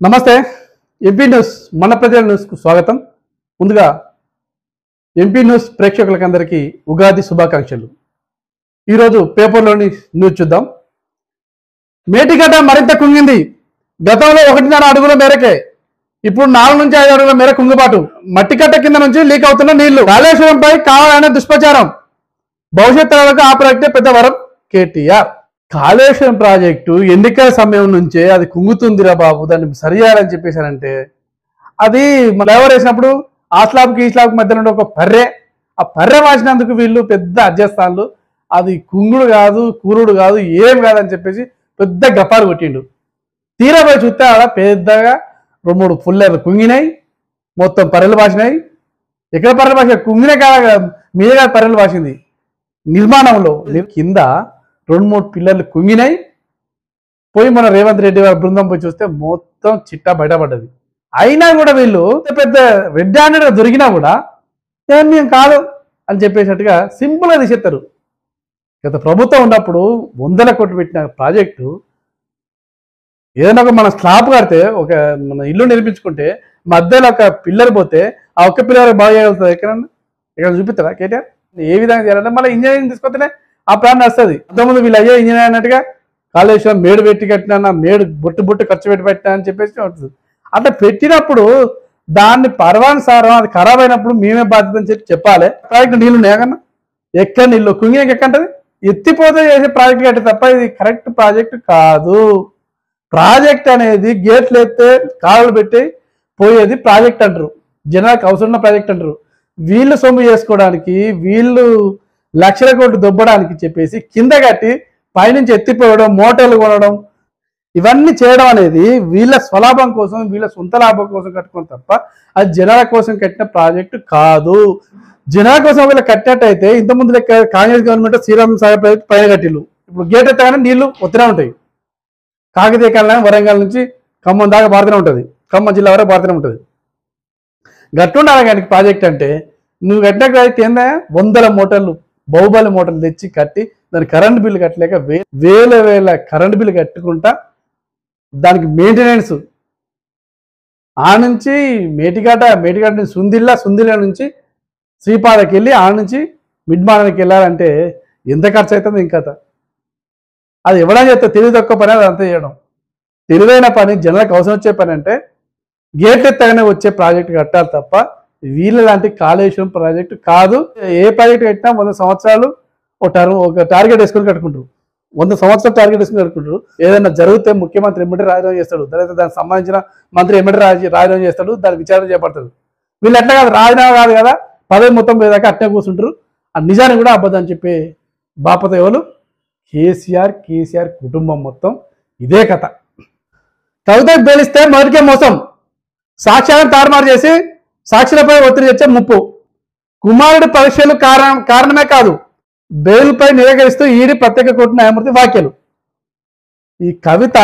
నమస్తే MP news మన ప్రజల న్యూస్కు స్వాగతం. ముందుగా ఎంపీ న్యూస్ ప్రేక్షకులకందరికీ ఉగాది శుభాకాంక్షలు. ఈరోజు పేపర్లోని న్యూస్ చూద్దాం. మేటిగడ్డ మరింత కుంగింది. గతంలో 1.5 అడుగుల మేరకే ఇప్పుడు 4 నుంచి 5 అడుగుల మేర కుంగుబాటు. మట్టికట్ట కింద నుంచి లీక్ అవుతున్న నీళ్లు. కాళేశ్వరంపై కావాలనే దుష్ప్రచారం. భవిష్యత్ తరాలకు ఆ ప్రాజెక్టే పెద్ద వరం కేటీఆర్. కాళేశ్వరం ప్రాజెక్టు ఎన్నికల సమయం నుంచే అది కుంగుతుందిరా బాబు, దాన్ని సరి చేయాలని చెప్పేశారంటే అది ఫ్లేవర్ వేసినప్పుడు ఆ స్లాబ్కి ఈ స్లాబ్కి మధ్యలో ఉండే ఒక పర్రె, ఆ పర్రె మార్చినందుకు వీళ్ళు పెద్ద అధ్యస్థాన్లు. అది కుంగుడు కాదు, కూరుడు కాదు, ఏం కాదని చెప్పేసి పెద్ద గప్పాలు కొట్టిండు. తీరపోయి చూస్తే ఆడ పెద్దగా 2-3 పుల్లెలు కుంగినాయి, మొత్తం పర్రెలు బాసినాయి. ఎక్కడ పర్రెలు బాసినాయి? కుంగినే కాదు, మీదే కాదు పర్రెలు బాసింది. నిర్మాణంలో కింద 2-3 పిల్లర్లు కుంగినాయి. పోయి మన రేవంత్ రెడ్డి వారి బృందం పోయి చూస్తే మొత్తం చిట్టా బయటపడ్డది. అయినా కూడా వీళ్ళు పెద్ద రెడ్ హ్యాండెడ్గా దొరికినా కూడా మేము కాదు అని చెప్పేసినట్టుగా సింపుల్గా తీసేస్తారు. గత ప్రభుత్వం ఉన్నప్పుడు 100 కోట్లు పెట్టిన ప్రాజెక్టు ఏదైనా ఒక మన స్లాబ్ కడితే, ఒక మన ఇల్లు నిర్మించుకుంటే మధ్యలో ఒక పిల్లర్ పోతే ఆ ఒక్క పిల్లర్ బాగా చేయగలుగుతుంది. ఎక్కడ చూపిస్తారా కేటీఆర్? ఏ విధంగా చేయాలంటే మళ్ళీ ఇంజనీరింగ్ తీసుకొస్తేనే ఆ ప్లాన్ వస్తుంది. అంతకుముందు వీళ్ళు అయ్యే ఇంజనీర్ అన్నట్టుగా కాళేశ్వరం మేడు పెట్టి కట్టినా, మేడు బొట్టు ఖర్చు పెట్టినా అని చెప్పేసి ఉంటుంది. అట్లా పెట్టినప్పుడు దాన్ని పర్వానుసారం అది ఖరాబ్ అయినప్పుడు మేమే బాధ్యత అని చెప్పాలి. ప్రాజెక్టు నీళ్ళు నేకన్నా ఎక్కడ నీళ్ళు కుంగినాక ఎక్కంటది, ఎత్తిపోతే చేసే ప్రాజెక్ట్ కట్టే తప్ప ఇది కరెక్ట్ ప్రాజెక్టు కాదు. ప్రాజెక్ట్ అనేది గేట్లు ఎత్తే కాలువలు పెట్టి పోయేది ప్రాజెక్ట్ అంటారు, జనాలకు అవసరం ఉన్న ప్రాజెక్ట్ అంటారు. వీళ్ళు సొమ్ము చేసుకోవడానికి, వీళ్ళు లక్షల కోట్లు దొబ్బడానికి చెప్పేసి కింద కట్టి పైనుంచి ఎత్తిపోవడం, మోటార్లు కొనడం, ఇవన్నీ చేయడం అనేది వీళ్ళ స్వలాభం కోసం, వీళ్ళ సొంత లాభం కోసం కట్టుకోవడం తప్ప అది జనాల కోసం కట్టిన ప్రాజెక్టు కాదు. జనాల కోసం వీళ్ళు కట్టినట్టయితే ఇంతకుముందు లెక్క కాంగ్రెస్ గవర్నమెంట్ శ్రీరామ్ సాగర్ ప్రాజెక్టు పైన కట్టిల్లు. ఇప్పుడు గేట్ ఎత్తగానే నీళ్లు వస్తూనే ఉంటాయి. కాకతీయ కాలం వరంగల్ నుంచి ఖమ్మం దాకా పారుతూనే ఉంటుంది, ఖమ్మం జిల్లా వరకు పారుతూనే ఉంటుంది. గట్టుండాలి కానీ ప్రాజెక్ట్ అంటే నువ్వు కట్టిన ప్రాజెక్ట్ ఏందా 100 మోటార్లు, బాహుబలి మోటార్లు తెచ్చి కట్టి దాని కరెంట్ బిల్లు కట్టలేక వేల కరెంట్ బిల్లు కట్టుకుంటా దానికి మెయింటెనెన్స్. ఆ నుంచి మేటిగడ్డ నుంచి సుందిల్ల నుంచి శ్రీపాదకి వెళ్ళి ఆ నుంచి మిడ్మానానికి వెళ్ళాలంటే ఎంత ఖర్చు అవుతుంది ఇంకా. అది ఎవడని చెప్తే తెలివి తక్కువ పని, అది అంతా చేయడం. తెలివైన పని, జనాలకు అవసరం వచ్చే పని అంటే గేట్లు ఎత్తగానే వచ్చే ప్రాజెక్టు కట్టాలి తప్ప వీళ్ళ లాంటి కాళేశ్వరం ప్రాజెక్టు కాదు. ఏ ప్రాజెక్టు కట్టినా 100 సంవత్సరాలు ఒక టార్గెట్ వేసుకొని కట్టుకుంటారు. 100 సంవత్సరాలు టార్గెట్ వేసుకుని కట్టుకుంటారు. ఏదైనా జరిగితే ముఖ్యమంత్రి ఎమ్మటే రాజీనామా చేస్తాడు, దానికి సంబంధించిన మంత్రి ఎమ్మటే రాజీనామా చేస్తాడు, దాని విచారణ చేపడతాడు. వీళ్ళు ఎట్లా కాదు, రాజీనామా కాదు కదా, పదవి మొత్తం పోయేదాకా అట్నే కూర్చుంటారు. ఆ నిజాన్ని కూడా అబద్ధం చెప్పే బాపత ఎవరు? కేసీఆర్ కుటుంబం మొత్తం ఇదే కథ. కవితకు బెదిరిస్తే మొదటికే మోసం, సాక్ష్యాలను తారుమారు చేసి సాక్షులపై ఒత్తిడి తెచ్చే ముప్పు, కుమారుడి పరీక్షలు కారణమే కాదు, బెయిల్పై నిరాకరిస్తూ ఈడీ ప్రత్యేక కోర్టు న్యాయమూర్తి వ్యాఖ్యలు. ఈ కవిత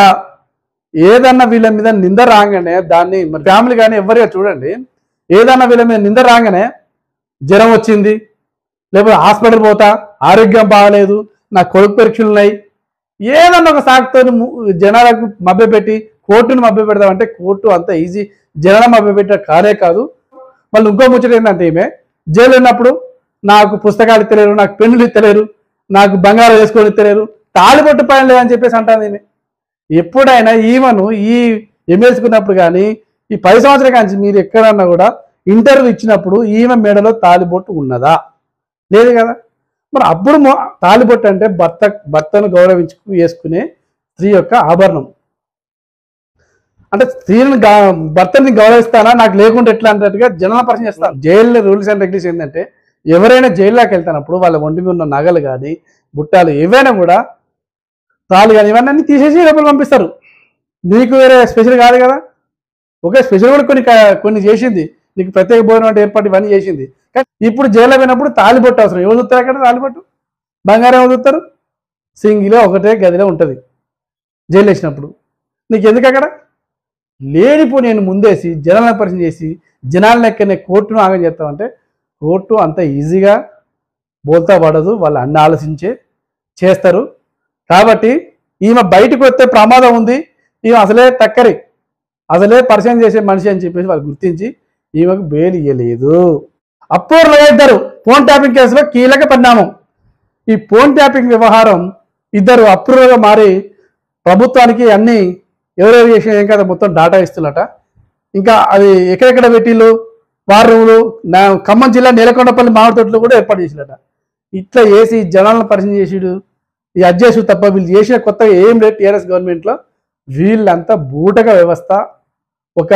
ఏదన్నా వీళ్ళ మీద నింద రాగానే దాన్ని మరి ఫ్యామిలీ కానీ ఎవరిగా చూడండి, ఏదన్నా వీళ్ళ మీద నింద రాగానే జ్వరం వచ్చింది, లేకపోతే హాస్పిటల్ పోతా, ఆరోగ్యం బాగలేదు, నా కొడుకు పరీక్షలు ఉన్నాయి, ఏదన్నా ఒక సాకుతో జనాలకు మభ్యపెట్టి కోర్టును మభ్యపెడతామంటే కోర్టు అంత ఈజీ జనాల మభ్యపెట్టే కానే కాదు. వాళ్ళు ఇంకో ముచ్చట ఏంటంటే ఈమె జైలు ఉన్నప్పుడు నాకు పుస్తకాలు ఇస్తలేరు, నాకు పెన్నులు ఇస్తలేరు, నాకు బంగారం వేసుకొని ఇస్తలేరు, తాళిబొట్టు పైన లేదని చెప్పేసి అంటాను. ఈమె ఎప్పుడైనా ఈమెను ఈ ఎమ్మెల్సుకున్నప్పుడు కానీ ఈ 10 సంవత్సరాల కానీ మీరు ఎక్కడన్నా కూడా ఇంటర్వ్యూ ఇచ్చినప్పుడు ఈమె మెడలో తాళిబొట్టు ఉన్నదా? లేదు కదా. మరి అప్పుడు తాళిబొట్టు అంటే భర్తను వేసుకునే స్త్రీ యొక్క ఆభరణం. అంటే స్త్రీని భర్తని గౌరవిస్తానా, నాకు లేకుండా ఎట్లా అన్నట్టుగా జనాల పరిచయం చేస్తాను. జైల్లో రూల్స్ అండ్ రెగ్యులేషన్ ఏంటంటే ఎవరైనా జైల్లోకి వెళ్తున్నప్పుడు వాళ్ళ ఒంటి మీద ఉన్న నగలు కానీ బుట్టాలు ఏవైనా కూడా తాళ్ళు కానీ ఇవన్నీ తీసేసి లోపల పంపిస్తారు. నీకు వేరే స్పెషల్ కాదు కదా. ఒకే స్పెషల్ కూడా కొన్ని చేసింది, నీకు ప్రత్యేక భోజనం అంటే ఏర్పాటు ఇవన్నీ చేసింది. కానీ ఇప్పుడు జైల్లో పోయినప్పుడు తాళిబొట్టు అవసరం. ఎవరు చూస్తారు అక్కడ తాళిబొట్టు? బంగారం ఎవరు చూస్తారు? సింగిలే ఒకటే గదిలో ఉంటుంది జైలు వేసినప్పుడు. నీకు ఎందుకు అక్కడ లేనిపో నేను ముందేసి జనాలను పరిచయం చేసి జనాల లెక్కనే కోర్టును ఆగం చేస్తామంటే కోర్టు అంత ఈజీగా బోల్తా పడదు. వాళ్ళు అన్ని ఆలోచించే చేస్తారు. కాబట్టి ఈమె బయటకు వస్తే ప్రమాదం ఉంది, ఈమె అసలే టక్కరి, అసలే పరిచయం చేసే మనిషి అని చెప్పేసి వాళ్ళు గుర్తించి ఈమెకు బెయిల్ ఇవ్వలేదు. అప్పూర్లో ఇద్దరు ఫోన్ ట్యాపింగ్ కేసులో కీలక పరిణామం. ఈ ఫోన్ ట్యాపింగ్ వ్యవహారం ఇద్దరు అప్రూవర్గా మారి ప్రభుత్వానికి అన్ని ఎవరెవరు చేసిన ఏం కదా మొత్తం డాటా ఇస్తున్నట. ఇంకా అది ఎక్కడెక్కడ పెట్టిళ్ళు వార్ రూములు ఖమ్మం జిల్లా నేలకొండపల్లి మామిడి తోటలు కూడా ఏర్పాటు చేసినట. ఇట్లా చేసి జనాలను పరిచయం చేసిడు ఈ అధ్యక్షు తప్ప వీళ్ళు చేసిన కొత్తగా ఏం లేదు. టీఆర్ఎస్ గవర్నమెంట్లో వీళ్ళంతా బూటక వ్యవస్థ. ఒక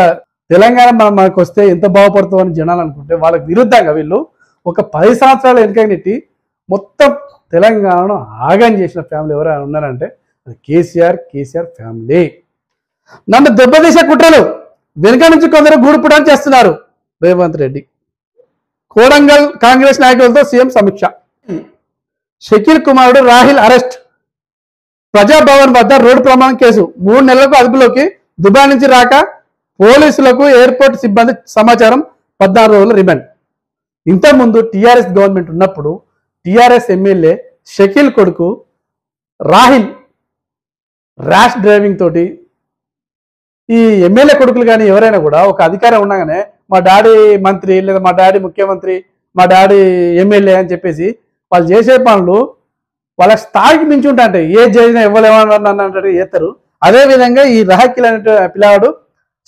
తెలంగాణ మనకు వస్తే ఎంత బాగుపడుతుందని జనాలు అనుకుంటే వాళ్ళకి విరుద్ధంగా వీళ్ళు ఒక 10 సంవత్సరాలు వెనకనెట్టి మొత్తం తెలంగాణను ఆగం చేసిన ఫ్యామిలీ ఎవరైనా ఉన్నారంటే అది కేసీఆర్ ఫ్యామిలీ. నన్ను దెబ్బతీసే కుట్రలు వెనుక నుంచి కొందరు గూడుపుటాన్ని చేస్తున్నారు. రేవంత్ రెడ్డి కోడంగల్ కాంగ్రెస్ నాయకులతో సీఎం సమీక్ష. షకీల్ కుమారుడు రాహిల్ అరెస్ట్. ప్రజాభవన్ వద్ద రోడ్డు ప్రమాదం కేసు 3 నెలలకు అదుపులోకి. దుబాయ్ నుంచి రాక పోలీసులకు ఎయిర్పోర్ట్ సిబ్బంది సమాచారం. 14 రోజుల రిమాండ్. ఇంతకుముందు టీఆర్ఎస్ గవర్నమెంట్ ఉన్నప్పుడు టీఆర్ఎస్ ఎమ్మెల్యే షకీల్ కొడుకు రాహిల్ ర్యాష్ డ్రైవింగ్ తోటి ఈ ఎమ్మెల్యే కొడుకులు కానీ ఎవరైనా కూడా ఒక అధికారం ఉండగానే మా డాడీ మంత్రి లేదా మా డాడీ ముఖ్యమంత్రి మా డాడీ ఎమ్మెల్యే అని చెప్పేసి వాళ్ళు చేసే పనులు వాళ్ళ స్థాయికి మించి ఉంటాయంటే ఏ చేసినా ఇవ్వలేమన్నట్టు చేస్తారు. అదేవిధంగా ఈ రాహిల్ అనే పిల్లవాడు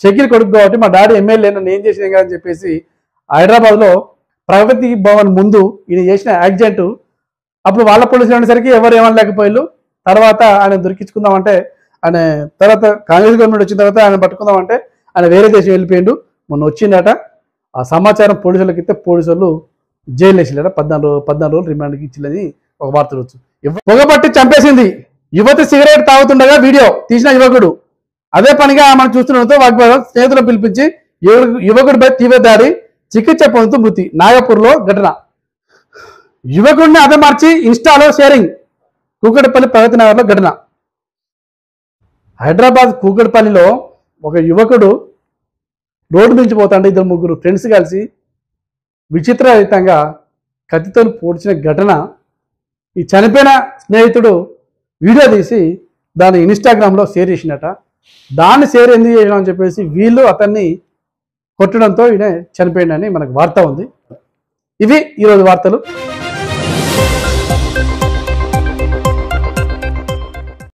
షకీల్ కొడుకు కాబట్టి మా డాడీ ఎమ్మెల్యే నన్ను ఏం చేసినా అని చెప్పేసి హైదరాబాద్లో ప్రగతి భవన్ ముందు ఈయన చేసిన యాక్సిడెంట్ అప్పుడు వాళ్ళ పోలీసులు అనేసరికి ఎవరు ఏమనలేకపోయారు. తర్వాత ఆయన దొరికించుకుందామంటే ఆయన తర్వాత కాంగ్రెస్ గవర్నమెంట్ వచ్చిన తర్వాత ఆయన పట్టుకుందామంటే ఆయన వేరే దేశం వెళ్ళిపోయిండు. మొన్న వచ్చిందట. ఆ సమాచారం పోలీసులకు ఇస్తే పోలీసు వాళ్ళు జైలు వేసిల్లట. 14 రోజులు రిమాండ్కి ఇచ్చిందని ఒక వార్త వచ్చు. పొగబట్టి చంపేసింది. యువతి సిగరెట్ తాగుతుండగా వీడియో తీసిన యువకుడు. అదే పనిగా మనం చూస్తుండటంతో వాగ్వాదం. స్నేహితులను పిలిపించి యువకుడిపై తీవ్ర దాడి. చికిత్స పొందుతూ మృతి. నాగపూర్లో ఘటన. యువకుడిని అదమార్చి ఇన్స్టాలో షేరింగ్. కూకట్పల్లి ప్రగతి నగర్లో ఘటన. హైదరాబాద్ కూకట్పల్లిలో ఒక యువకుడు రోడ్డు మించిపోతాంటే 2-3 ఫ్రెండ్స్ కలిసి విచిత్రరహితంగా కత్తితో పొడిచిన ఘటన. ఈ చనిపోయిన స్నేహితుడు వీడియో తీసి దాన్ని ఇన్స్టాగ్రామ్లో షేర్ చేసినట. దాన్ని షేర్ ఎందుకు చేసినామని చెప్పేసి వీళ్ళు అతన్ని కొట్టడంతో ఈయన చనిపోయిందని మనకు వార్త ఉంది. ఇవి ఈరోజు వార్తలు.